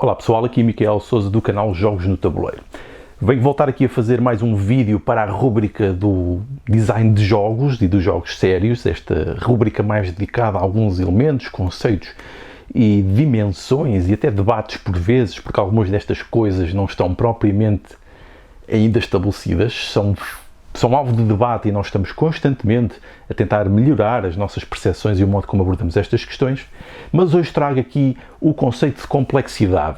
Olá pessoal, aqui Micael Sousa do canal Jogos no Tabuleiro. Venho voltar aqui a fazer mais um vídeo para a rúbrica do design de jogos e dos jogos sérios, esta rúbrica mais dedicada a alguns elementos, conceitos e dimensões e até debates por vezes, porque algumas destas coisas não estão propriamente ainda estabelecidas, são alvo de debate e nós estamos constantemente a tentar melhorar as nossas percepções e o modo como abordamos estas questões, mas hoje trago aqui o conceito de complexidade.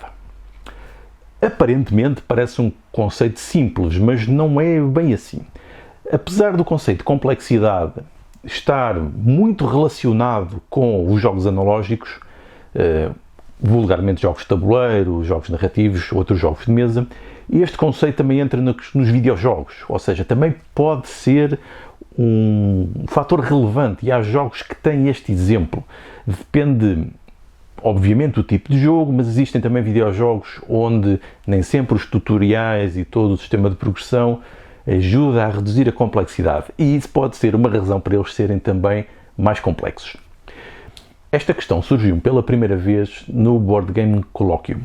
Aparentemente parece um conceito simples, mas não é bem assim. Apesar do conceito de complexidade estar muito relacionado com os jogos analógicos, vulgarmente jogos de tabuleiro, jogos narrativos, outros jogos de mesa, este conceito também entra nos videojogos, ou seja, também pode ser um fator relevante e há jogos que têm este exemplo. Depende, obviamente, do tipo de jogo, mas existem também videojogos onde nem sempre os tutoriais e todo o sistema de progressão ajuda a reduzir a complexidade e isso pode ser uma razão para eles serem também mais complexos. Esta questão surgiu pela primeira vez no Board Game Colloquium,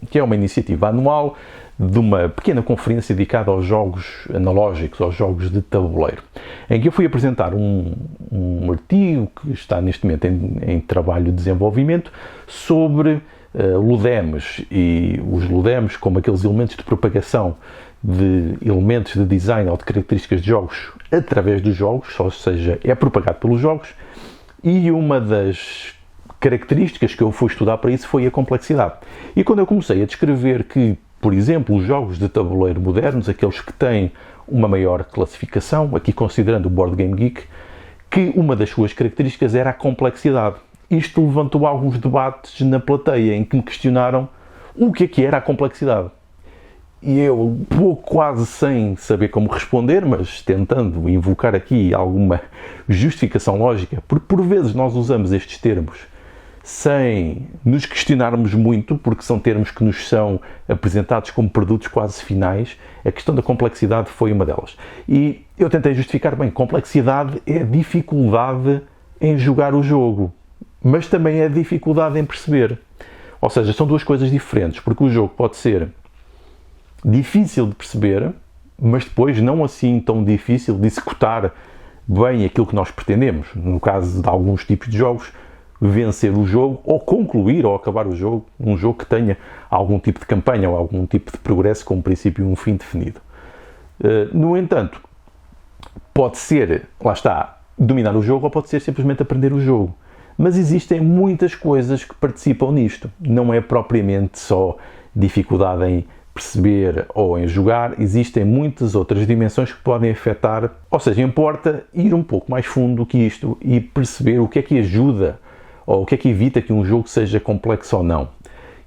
que é uma iniciativa anual de uma pequena conferência dedicada aos jogos analógicos, aos jogos de tabuleiro, em que eu fui apresentar um artigo que está neste momento em trabalho de desenvolvimento sobre ludemes e os ludemes como aqueles elementos de propagação de elementos de design ou de características de jogos através dos jogos, ou seja, é propagado pelos jogos. E uma das características que eu fui estudar para isso foi a complexidade. E quando eu comecei a descrever que, por exemplo, os jogos de tabuleiro modernos, aqueles que têm uma maior classificação, aqui considerando o Board Game Geek, que uma das suas características era a complexidade. Isto levantou alguns debates na plateia em que me questionaram o que era a complexidade. E eu, quase sem saber como responder, mas tentando invocar aqui alguma justificação lógica, porque por vezes nós usamos estes termos sem nos questionarmos muito, porque são termos que nos são apresentados como produtos quase finais, a questão da complexidade foi uma delas. E eu tentei justificar bem, complexidade é dificuldade em jogar o jogo, mas também é dificuldade em perceber. Ou seja, são duas coisas diferentes, porque o jogo pode ser difícil de perceber, mas depois não assim tão difícil de executar bem aquilo que nós pretendemos. No caso de alguns tipos de jogos, vencer o jogo ou concluir ou acabar o jogo, um jogo que tenha algum tipo de campanha ou algum tipo de progresso com um princípio e um fim definido. No entanto, pode ser, lá está, dominar o jogo ou pode ser simplesmente aprender o jogo. Mas existem muitas coisas que participam nisto. Não é propriamente só dificuldade em perceber ou em jogar, existem muitas outras dimensões que podem afetar, ou seja, importa ir um pouco mais fundo do que isto e perceber o que é que ajuda ou o que é que evita que um jogo seja complexo ou não.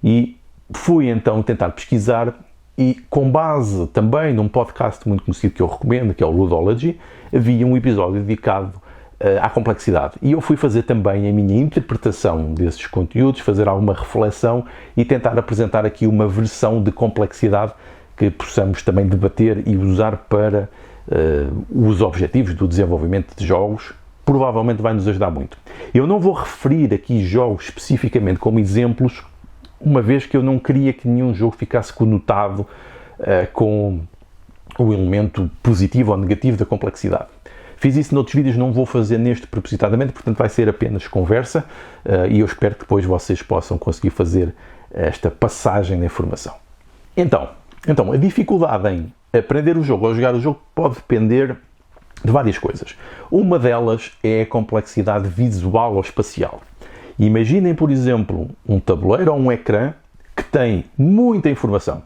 E fui então tentar pesquisar e com base também num podcast muito conhecido que eu recomendo, que é o Ludology, havia um episódio dedicado à complexidade. E eu fui fazer também a minha interpretação desses conteúdos, fazer alguma reflexão e tentar apresentar aqui uma versão de complexidade que possamos também debater e usar para os objetivos do desenvolvimento de jogos. Provavelmente vai nos ajudar muito. Eu não vou referir aqui jogos especificamente como exemplos, uma vez que eu não queria que nenhum jogo ficasse conotado com o elemento positivo ou negativo da complexidade. Fiz isso noutros vídeos, não vou fazer neste propositadamente, portanto vai ser apenas conversa e eu espero que depois vocês possam conseguir fazer esta passagem da informação. Então, a dificuldade em aprender o jogo ou jogar o jogo pode depender de várias coisas. Uma delas é a complexidade visual ou espacial. Imaginem, por exemplo, um tabuleiro ou um ecrã que tem muita informação.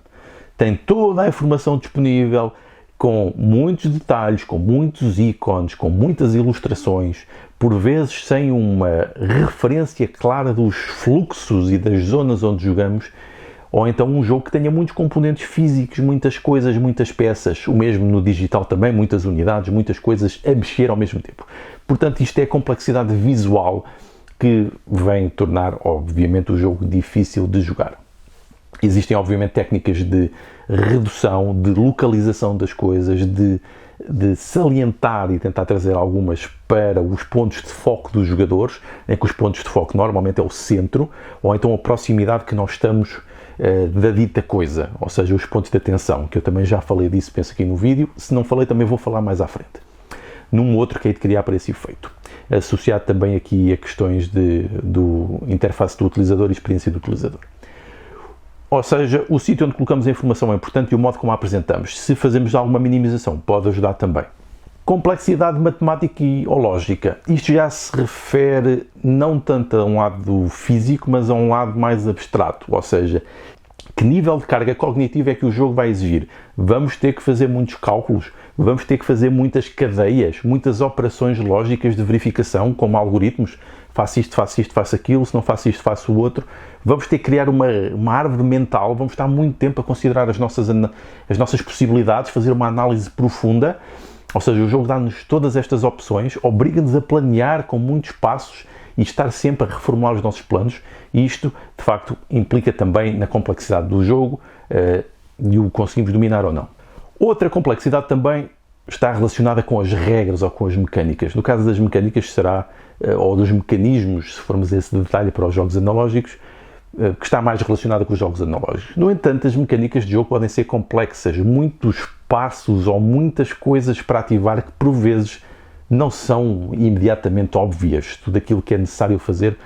Tem toda a informação disponível, com muitos detalhes, com muitos ícones, com muitas ilustrações, por vezes sem uma referência clara dos fluxos e das zonas onde jogamos, ou então um jogo que tenha muitos componentes físicos, muitas coisas, muitas peças, o mesmo no digital também, muitas unidades, muitas coisas a mexer ao mesmo tempo. Portanto, isto é a complexidade visual que vem tornar, obviamente, o jogo difícil de jogar. Existem, obviamente, técnicas de redução, de localização das coisas, de de salientar e tentar trazer algumas para os pontos de foco dos jogadores, em que os pontos de foco normalmente é o centro, ou então a proximidade que nós estamos da dita coisa, ou seja, os pontos de atenção, que eu também já falei disso, penso aqui no vídeo. Se não falei, também vou falar mais à frente, num outro que hei de criar para esse efeito, associado também aqui a questões do interface do utilizador e experiência do utilizador. Ou seja, o sítio onde colocamos a informação é importante e o modo como a apresentamos. Se fazemos alguma minimização, pode ajudar também. Complexidade matemática ou lógica. Isto já se refere não tanto a um lado físico, mas a um lado mais abstrato. Ou seja, que nível de carga cognitiva é que o jogo vai exigir? Vamos ter que fazer muitos cálculos, vamos ter que fazer muitas cadeias, muitas operações lógicas de verificação, como algoritmos. Faço isto, faço aquilo, se não faço isto, faço o outro. Vamos ter que criar uma árvore mental, vamos estar muito tempo a considerar as nossas possibilidades, fazer uma análise profunda. Ou seja, o jogo dá-nos todas estas opções, obriga-nos a planear com muitos passos e estar sempre a reformular os nossos planos, e isto, de facto, implica também na complexidade do jogo e o conseguimos dominar ou não. Outra complexidade também está relacionada com as regras ou com as mecânicas. No caso das mecânicas será, ou dos mecanismos, se formos a esse detalhe para os jogos analógicos, que está mais relacionada com os jogos analógicos. No entanto, as mecânicas de jogo podem ser complexas, muitos passos ou muitas coisas para ativar que por vezes não são imediatamente óbvias, tudo aquilo que é necessário fazer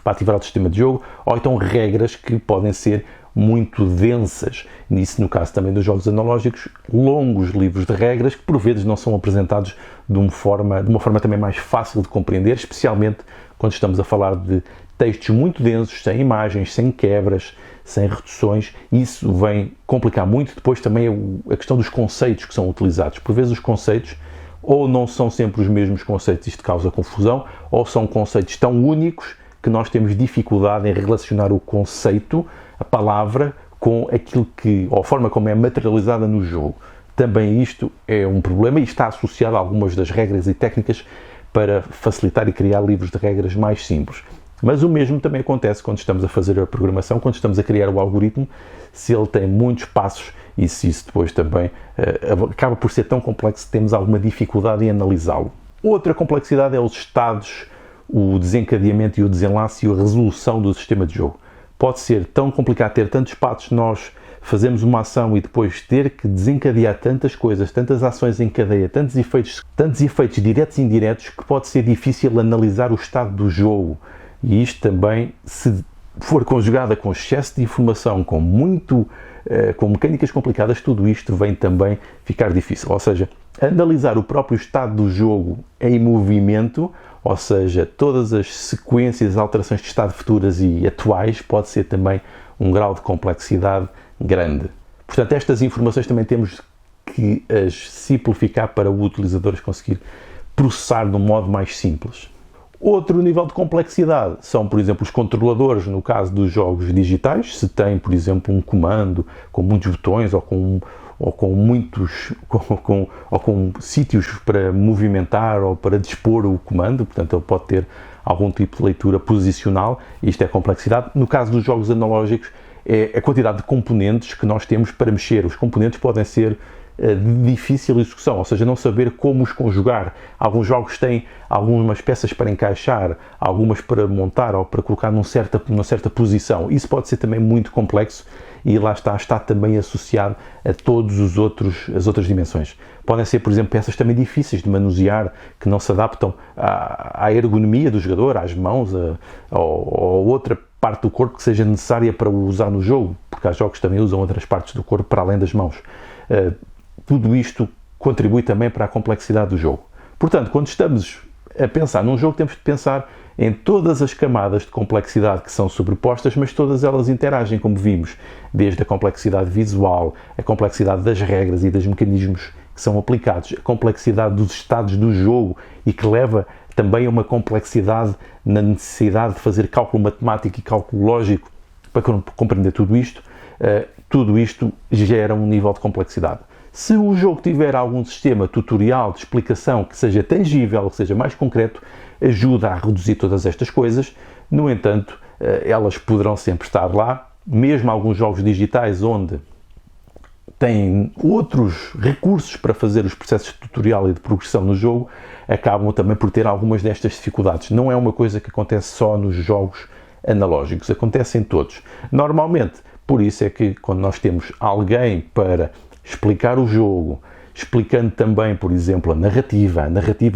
para ativar o sistema de jogo, ou então regras que podem ser muito densas, nisso no caso também dos jogos analógicos, longos livros de regras que por vezes não são apresentados de uma forma também mais fácil de compreender, especialmente quando estamos a falar de textos muito densos, sem imagens, sem quebras, sem reduções. Isso vem complicar muito. Depois também a questão dos conceitos que são utilizados. Por vezes os conceitos ou não são sempre os mesmos conceitos, isto causa confusão, ou são conceitos tão únicos que nós temos dificuldade em relacionar o conceito, a palavra, com aquilo ou a forma como é materializada no jogo. Também isto é um problema e está associado a algumas das regras e técnicas para facilitar e criar livros de regras mais simples. Mas o mesmo também acontece quando estamos a fazer a programação, quando estamos a criar o algoritmo, se ele tem muitos passos e se isso depois também acaba por ser tão complexo que temos alguma dificuldade em analisá-lo. Outra complexidade é os estados, o desencadeamento e o desenlace e a resolução do sistema de jogo. Pode ser tão complicado ter tantos passos, nós fazemos uma ação e depois ter que desencadear tantas coisas, tantas ações em cadeia, tantos efeitos diretos e indiretos, que pode ser difícil analisar o estado do jogo. E isto também, se for conjugada com excesso de informação, com mecânicas complicadas, tudo isto vem também ficar difícil. Ou seja, analisar o próprio estado do jogo em movimento, ou seja, todas as sequências, alterações de estado futuras e atuais, pode ser também um grau de complexidade grande. Portanto, estas informações também temos que as simplificar para o utilizador conseguir processar de um modo mais simples. Outro nível de complexidade são, por exemplo, os controladores, no caso dos jogos digitais. Se tem, por exemplo, um comando com muitos botões ou com sítios para movimentar ou para dispor o comando, portanto ele pode ter algum tipo de leitura posicional, isto é complexidade. No caso dos jogos analógicos, é a quantidade de componentes que nós temos para mexer. Os componentes podem ser de difícil execução, ou seja, não saber como os conjugar. Alguns jogos têm algumas peças para encaixar, algumas para montar ou para colocar numa certa posição. Isso pode ser também muito complexo e lá está também associado a todas as outras dimensões. Podem ser, por exemplo, peças também difíceis de manusear, que não se adaptam à ergonomia do jogador, às mãos ou outra parte do corpo que seja necessária para usar no jogo, porque há jogos que também usam outras partes do corpo para além das mãos. Tudo isto contribui também para a complexidade do jogo. Portanto, quando estamos a pensar num jogo, temos de pensar em todas as camadas de complexidade que são sobrepostas, mas todas elas interagem, como vimos, desde a complexidade visual, a complexidade das regras e dos mecanismos que são aplicados, a complexidade dos estados do jogo e que leva também a uma complexidade na necessidade de fazer cálculo matemático e cálculo lógico para compreender tudo isto. Tudo isto gera um nível de complexidade. Se o jogo tiver algum sistema tutorial de explicação que seja tangível, que seja mais concreto, ajuda a reduzir todas estas coisas. No entanto, elas poderão sempre estar lá, mesmo alguns jogos digitais onde têm outros recursos para fazer os processos de tutorial e de progressão no jogo, acabam também por ter algumas destas dificuldades. Não é uma coisa que acontece só nos jogos analógicos, acontece em todos. Normalmente, por isso é que quando nós temos alguém para explicar o jogo, explicando também, por exemplo, a narrativa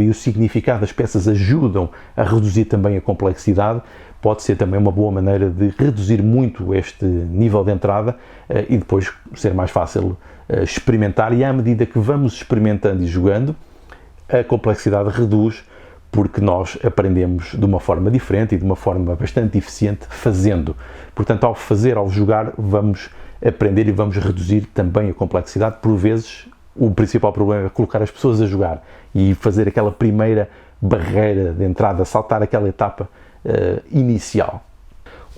e o significado das peças ajudam a reduzir também a complexidade, pode ser também uma boa maneira de reduzir muito este nível de entrada e depois ser mais fácil experimentar, e à medida que vamos experimentando e jogando, a complexidade reduz, porque nós aprendemos de uma forma diferente e de uma forma bastante eficiente fazendo. Portanto, ao jogar, vamos aprender e vamos reduzir também a complexidade. Por vezes, o principal problema é colocar as pessoas a jogar e fazer aquela primeira barreira de entrada, saltar aquela etapa inicial.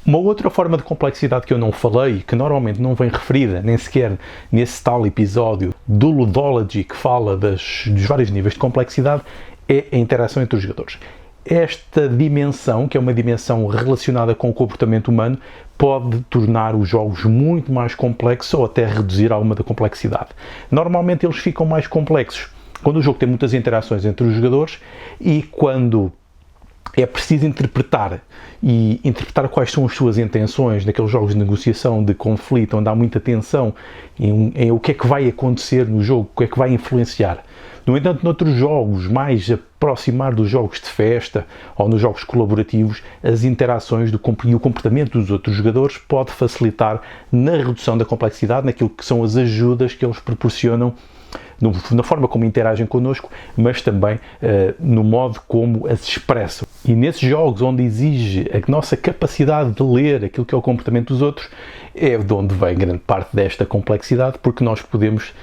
Uma outra forma de complexidade que eu não falei, que normalmente não vem referida nem sequer nesse tal episódio do Ludology que fala dos vários níveis de complexidade, é a interação entre os jogadores. Esta dimensão, que é uma dimensão relacionada com o comportamento humano, pode tornar os jogos muito mais complexos ou até reduzir alguma da complexidade. Normalmente eles ficam mais complexos quando o jogo tem muitas interações entre os jogadores e quando é preciso interpretar quais são as suas intenções naqueles jogos de negociação, de conflito, onde há muita tensão em o que é que vai acontecer no jogo, o que é que vai influenciar. No entanto, noutros jogos, mais aproximar dos jogos de festa ou nos jogos colaborativos, as interações e o comportamento dos outros jogadores pode facilitar na redução da complexidade, naquilo que são as ajudas que eles proporcionam, na forma como interagem connosco, mas também no modo como as expressam. E nesses jogos onde exige a nossa capacidade de ler aquilo que é o comportamento dos outros, é de onde vem grande parte desta complexidade, porque nós podemos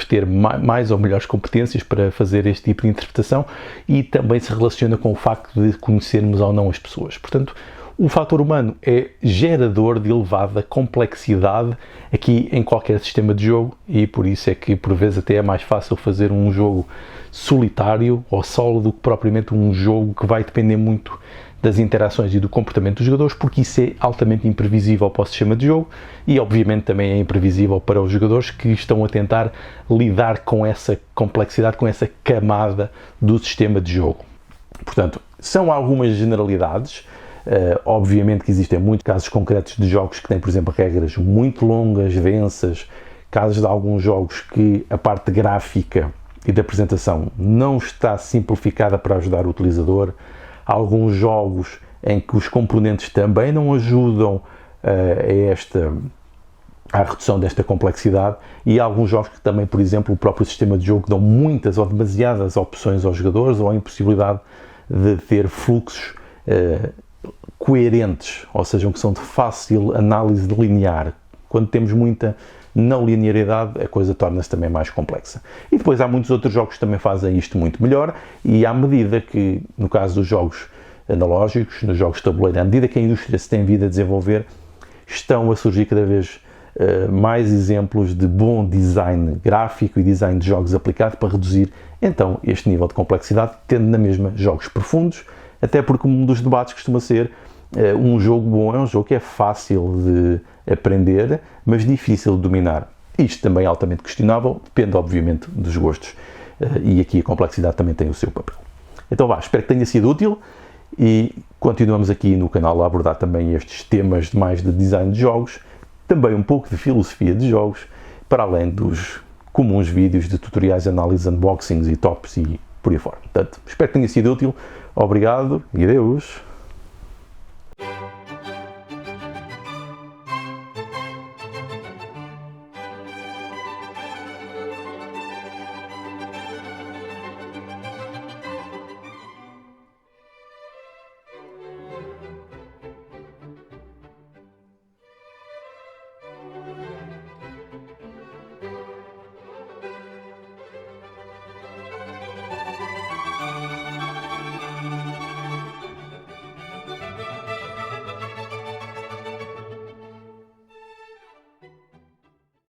ter mais ou melhores competências para fazer este tipo de interpretação, e também se relaciona com o facto de conhecermos ou não as pessoas. Portanto, o fator humano é gerador de elevada complexidade aqui em qualquer sistema de jogo, e por isso é que por vezes até é mais fácil fazer um jogo solitário ou solo do que propriamente um jogo que vai depender muito das interações e do comportamento dos jogadores, porque isso é altamente imprevisível para o sistema de jogo e obviamente também é imprevisível para os jogadores que estão a tentar lidar com essa complexidade, com essa camada do sistema de jogo. Portanto, são algumas generalidades. Obviamente que existem muitos casos concretos de jogos que têm, por exemplo, regras muito longas, densas, casos de alguns jogos que a parte gráfica e da apresentação não está simplificada para ajudar o utilizador, alguns jogos em que os componentes também não ajudam à redução desta complexidade, e há alguns jogos que também, por exemplo, o próprio sistema de jogo dão muitas ou demasiadas opções aos jogadores, ou a impossibilidade de ter fluxos coerentes, ou seja, que são de fácil análise linear. Quando temos muita não linearidade, a coisa torna-se também mais complexa. E depois há muitos outros jogos que também fazem isto muito melhor, e à medida que, no caso dos jogos analógicos, nos jogos de tabuleiro, à medida que a indústria se tem vindo a desenvolver, estão a surgir cada vez mais exemplos de bom design gráfico e design de jogos aplicado para reduzir então este nível de complexidade, tendo na mesma jogos profundos, até porque um dos debates costuma ser um jogo bom é um jogo que é fácil de aprender, mas difícil de dominar. Isto também é altamente questionável, depende obviamente dos gostos, e aqui a complexidade também tem o seu papel. Então espero que tenha sido útil, e continuamos aqui no canal a abordar também estes temas mais de design de jogos, também um pouco de filosofia de jogos, para além dos comuns vídeos de tutoriais, análises, unboxings e tops e por aí fora. Portanto, espero que tenha sido útil. Obrigado e adeus!